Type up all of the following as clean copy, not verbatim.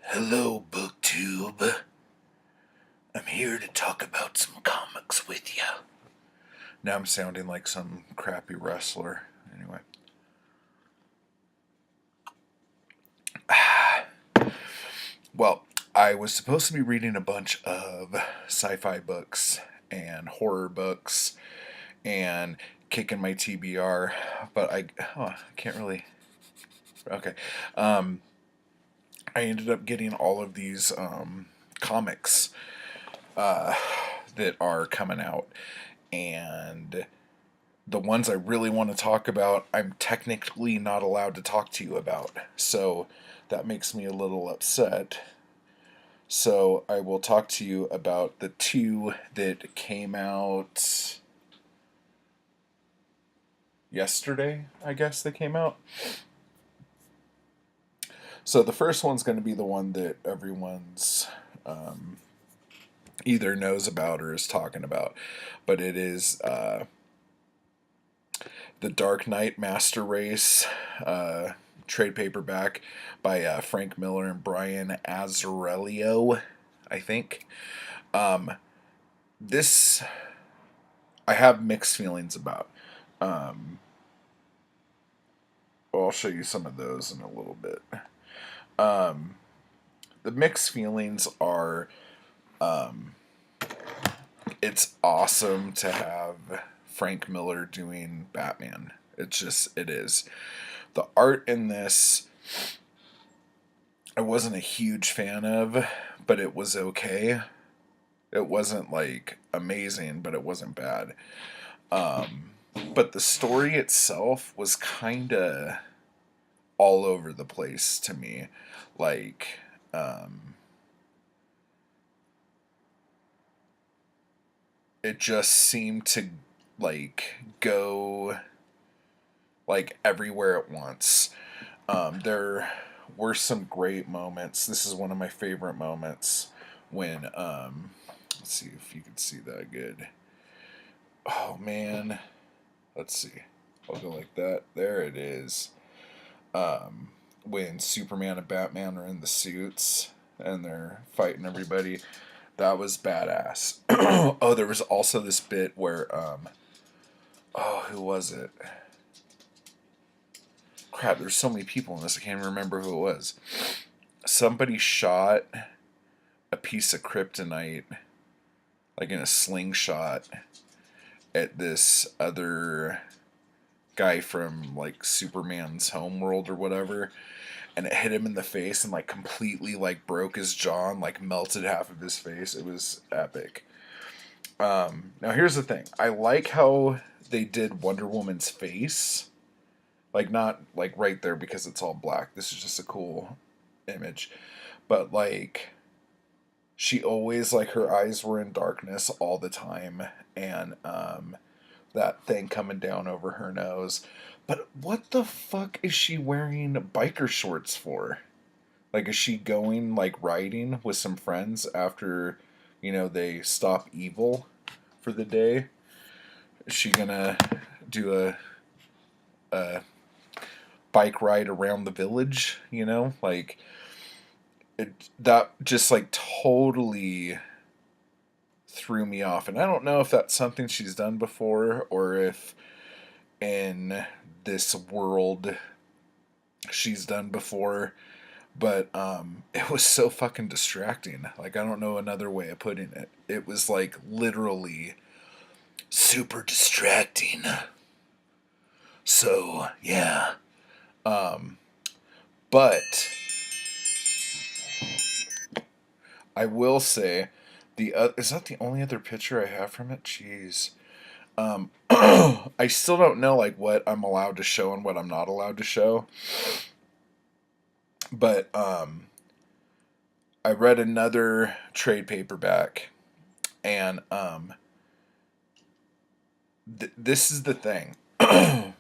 Hello, BookTube. I'm here to talk about some comics with you. Now I'm sounding like some crappy wrestler. Anyway. Well, I was supposed to be reading a bunch of sci fi books and horror books and kicking my TBR, but I can't really. Okay. Um, I ended up getting all of these comics uh, that are coming out. And the ones I really want to talk about, I'm technically not allowed to talk to you about. So that makes me a little upset. So I will talk to you about the two that came out yesterday, I guess they came out. So the first one's going to be the one that everyone's um, either knows about or is talking about. But it is The Dark Knight Master Race trade paperback by Frank Miller and Brian Azzarello, I think. Um, this I have mixed feelings about. Um, I'll show you some of those in a little bit. Um, the mixed feelings are um, it's awesome to have Frank Miller doing Batman. It is. The art in this, I wasn't a huge fan of, but it was okay. It wasn't like amazing, but it wasn't bad. Um, but the story itself was kind of all over the place to me. Like, um, it just seemed to like go like everywhere at once. There were some great moments. This is one of my favorite moments when let's see if you can see that good. Oh man, let's see. I'll go like that. There it is. When Superman and Batman are in the suits and they're fighting everybody, that was badass. Oh, there was also this bit where oh, who was it? Crap, there's so many people in this, I can't remember who it was. Somebody shot a piece of kryptonite, like in a slingshot, at this other guy from like Superman's homeworld or whatever, and it hit him in the face and like completely like broke his jaw and like melted half of his face. It was epic. Now here's the thing. I like how they did Wonder Woman's face. Like not like right there because it's all black. This is just a cool image. But like she always like her eyes were in darkness all the time and that thing coming down over her nose. But what the fuck is she wearing biker shorts for? Like, is she going, like, riding with some friends after, they stop evil for the day? Is she gonna do a bike ride around the village, Like, that just, like, totally threw me off. And I don't know if that's something she's done before or if in this world she's done before, but it was so fucking distracting. Like I don't know another way of putting it. It was like literally super distracting. So yeah. um but I will say is that the only other picture I have from it? Jeez. I still don't know like what I'm allowed to show and what I'm not allowed to show, but I read another trade paperback, and this is the thing. I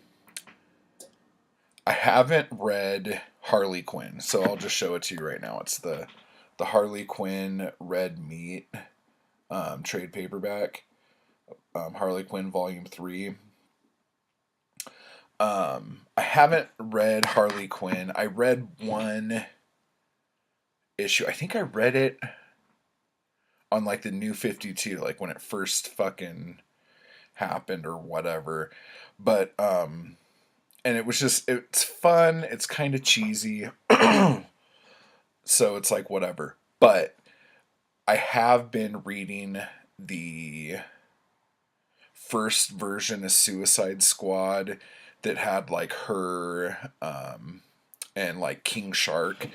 haven't read Harley Quinn, so I'll just show it to you right now. It's the Harley Quinn Red Meat trade paperback, Harley Quinn Volume 3. I haven't read Harley Quinn. I read one issue. I think I read it on like the New 52, like when it first fucking happened or whatever. But and it was just, it's fun, it's kind of cheesy. So it's like whatever. But I have been reading the first version of Suicide Squad that had like her and like King Shark,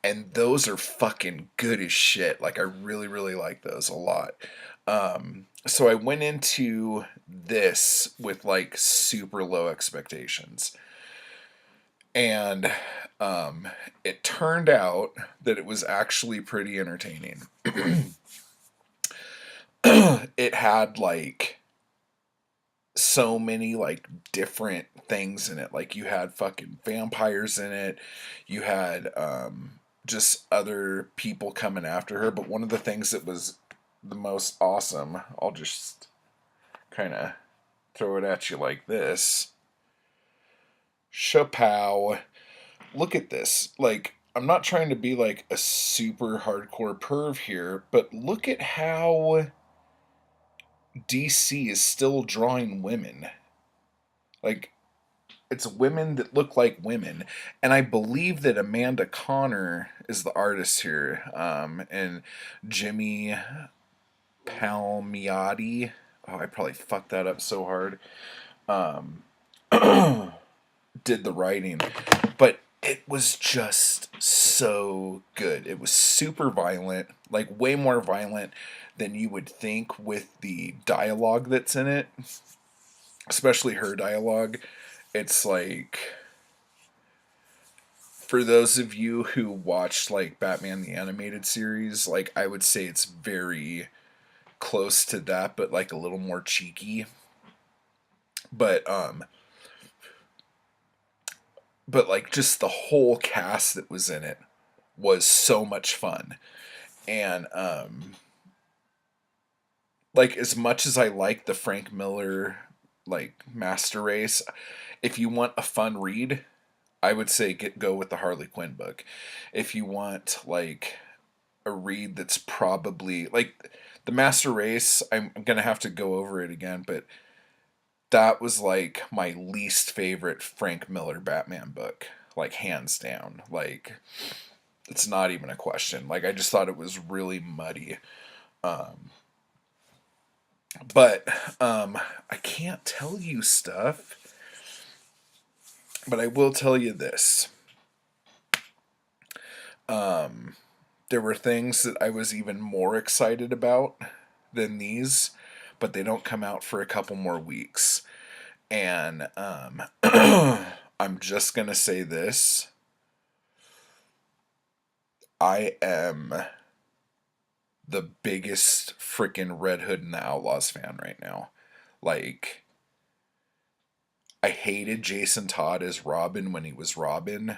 and those are fucking good as shit. Like I really really like those a lot. So I went into this with like super low expectations, and it turned out that it was actually pretty entertaining. It had like so many like different things in it. Like you had fucking vampires in it. You had just other people coming after her. But one of the things that was the most awesome, I'll just kind of throw it at you like this. Chapow. Look at this. Like, I'm not trying to be like a super hardcore perv here, but look at how DC is still drawing women. Like, it's women that look like women, and I believe that Amanda Connor is the artist here, and Jimmy Palmiotti. Oh, I probably fucked that up so hard. Um, did the writing, but it was just so good. It was super violent, like way more violent than you would think with the dialogue that's in it, especially her dialogue. It's like, for those of you who watched like Batman the Animated Series, like I would say it's very close to that, but like a little more cheeky. But but like just the whole cast that was in it was so much fun. And like as much as I like the Frank Miller like Master Race, if you want a fun read, I would say go with the Harley Quinn book. If you want like a read that's probably like the Master Race, I'm gonna have to go over it again, but that was like my least favorite Frank Miller Batman book, like hands down. Like it's not even a question. Like I just thought it was really muddy. Um, but I can't tell you stuff, but I will tell you this. Um, there were things that I was even more excited about than these, but they don't come out for a couple more weeks. And I'm just gonna say this. I am the biggest freaking Red Hood and the Outlaws fan right now. Like, I hated Jason Todd as Robin when he was Robin,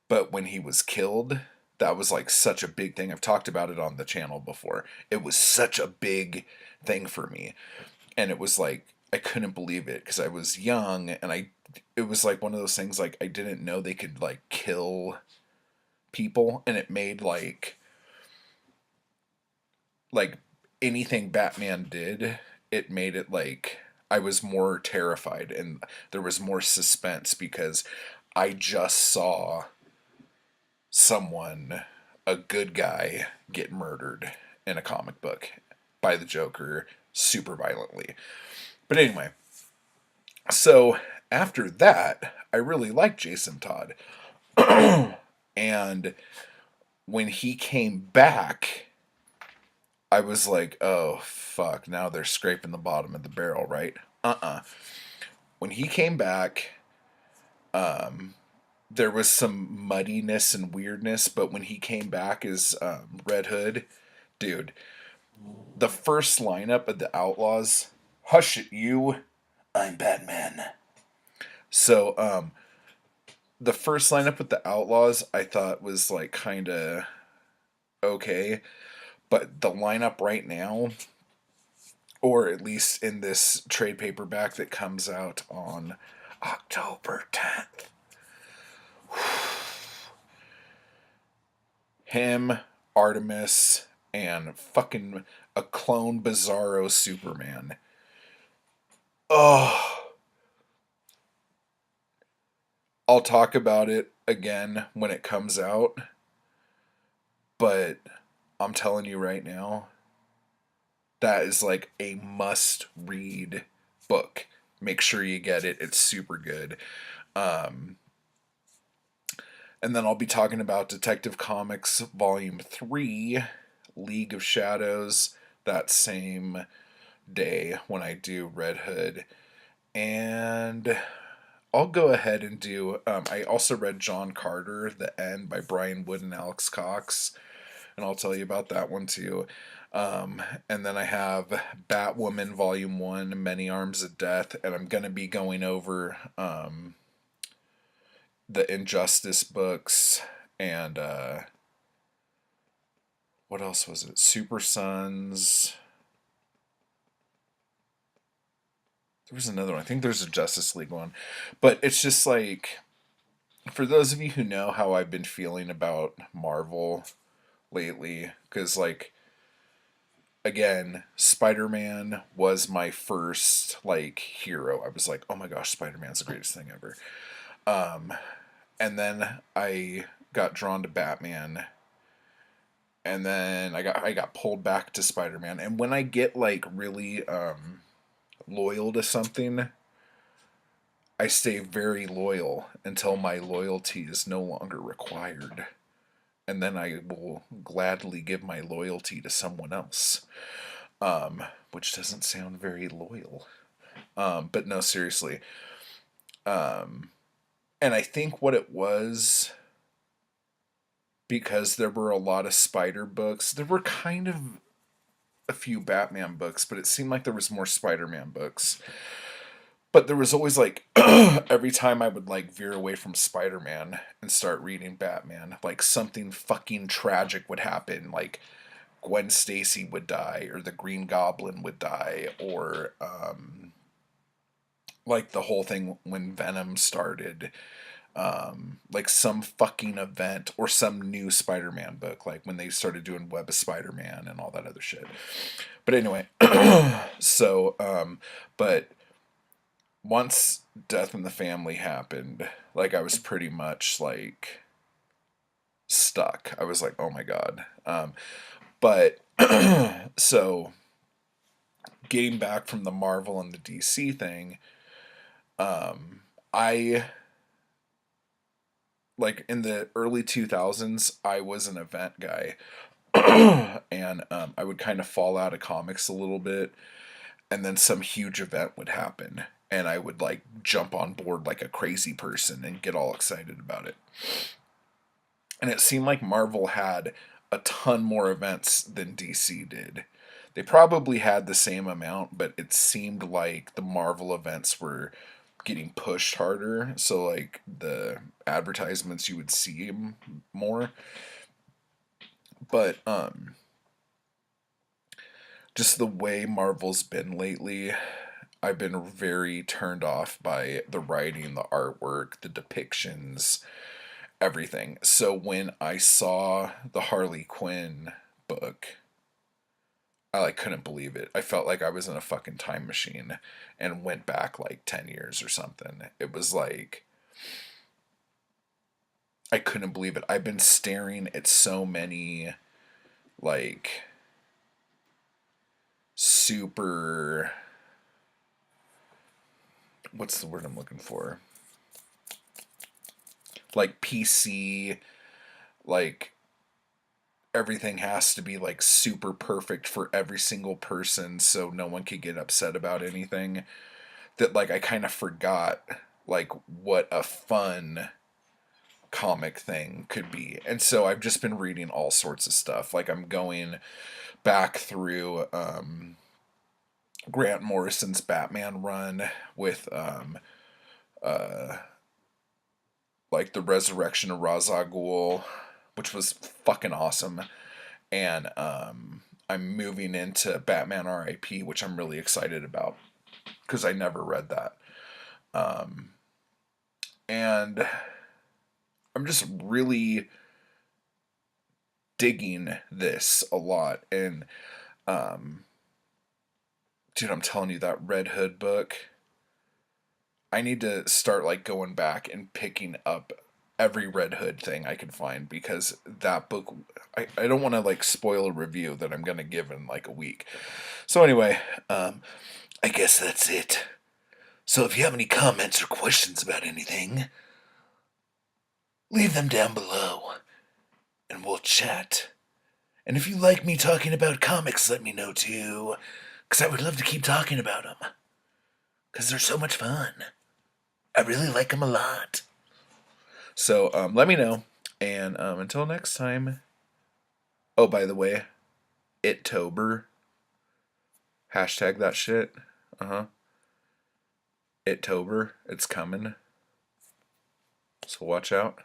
but when he was killed, that was like such a big thing. I've talked about it on the channel before. It was such a big thing for me. And it was like, I couldn't believe it because I was young, and it was like one of those things like I didn't know they could like kill people, and it made like anything Batman did, it made it like I was more terrified and there was more suspense because I just saw someone, a good guy, get murdered in a comic book by the Joker super violently. But anyway, so after that, I really liked Jason Todd. And when he came back, I was like, oh, fuck, now they're scraping the bottom of the barrel, right? When he came back, there was some muddiness and weirdness, but when he came back as Red Hood, dude, the first lineup of the Outlaws, hush it, you, I'm Batman. So, the first lineup with the Outlaws, I thought was like kind of okay, but the lineup right now, or at least in this trade paperback that comes out on October 10th. Him, Artemis, and fucking a clone Bizarro Superman. Oh, I'll talk about it again when it comes out, but I'm telling you right now, that is like a must read book. Make sure you get it. It's super good. Um, and then I'll be talking about Detective Comics Volume 3, League of Shadows, that same day when I do Red Hood. And I'll go ahead and do. I also read John Carter, The End by Brian Wood and Alex Cox, and I'll tell you about that one too. And then I have Batwoman Volume 1, Many Arms of Death, and I'm going to be going over the Injustice books and what else was it? Super Sons. There was another one. I think there's a Justice League one. But it's just like, for those of you who know how I've been feeling about Marvel lately, because, like, again, Spider-Man was my first, like, hero. I was like, oh my gosh, Spider-Man's the greatest thing ever. Um, and then I got drawn to Batman, and then I got pulled back to Spider-Man. And when I get, like, really loyal to something, I stay very loyal until my loyalty is no longer required. And then I will gladly give my loyalty to someone else. Which doesn't sound very loyal. But no, seriously. Um, and I think what it was, because there were a lot of Spider books, there were kind of a few Batman books, but it seemed like there was more Spider-Man books. But there was always like every time I would like veer away from Spider-Man and start reading Batman, like something fucking tragic would happen, like Gwen Stacy would die, or the Green Goblin would die, or like the whole thing when Venom started, like some fucking event or some new Spider-Man book, like when they started doing Web of Spider-Man and all that other shit. But anyway, so but once Death in the Family happened, like I was pretty much like stuck. I was like, oh my god. But so getting back from the Marvel and the DC thing, I like in the early 2000s, I was an event guy. And I would kind of fall out of comics a little bit, and then some huge event would happen, and I would like jump on board like a crazy person and get all excited about it. And it seemed like Marvel had a ton more events than DC did. They probably had the same amount, but it seemed like the Marvel events were getting pushed harder. So, like, the advertisements, you would see 'em more. But, just the way Marvel's been lately, I've been very turned off by the writing, the artwork, the depictions, everything. So when I saw the Harley Quinn book, I like couldn't believe it. I felt like I was in a fucking time machine and went back like 10 years or something. It was like I couldn't believe it. I've been staring at so many like super, what's the word I'm looking for? Like PC, like everything has to be like super perfect for every single person so no one could get upset about anything, that like I kind of forgot like what a fun comic thing could be. And so I've just been reading all sorts of stuff. Like I'm going back through Grant Morrison's Batman run with uh like the Resurrection of Ra's al Ghul, which was fucking awesome. And I'm moving into Batman R.I.P., which I'm really excited about because I never read that. Um, and I'm just really digging this a lot, and dude, I'm telling you, that Red Hood book, I need to start like going back and picking up every Red Hood thing I can find, because that book, I don't want to like spoil a review that I'm gonna give in like a week. So anyway, I guess that's it. So if you have any comments or questions about anything, leave them down below and we'll chat. And if you like me talking about comics, let me know too, because I would love to keep talking about them, because they're so much fun. I really like them a lot. So let me know. And until next time. Oh, by the way, Ittober. Hashtag that shit. Ittober. It's coming. So watch out.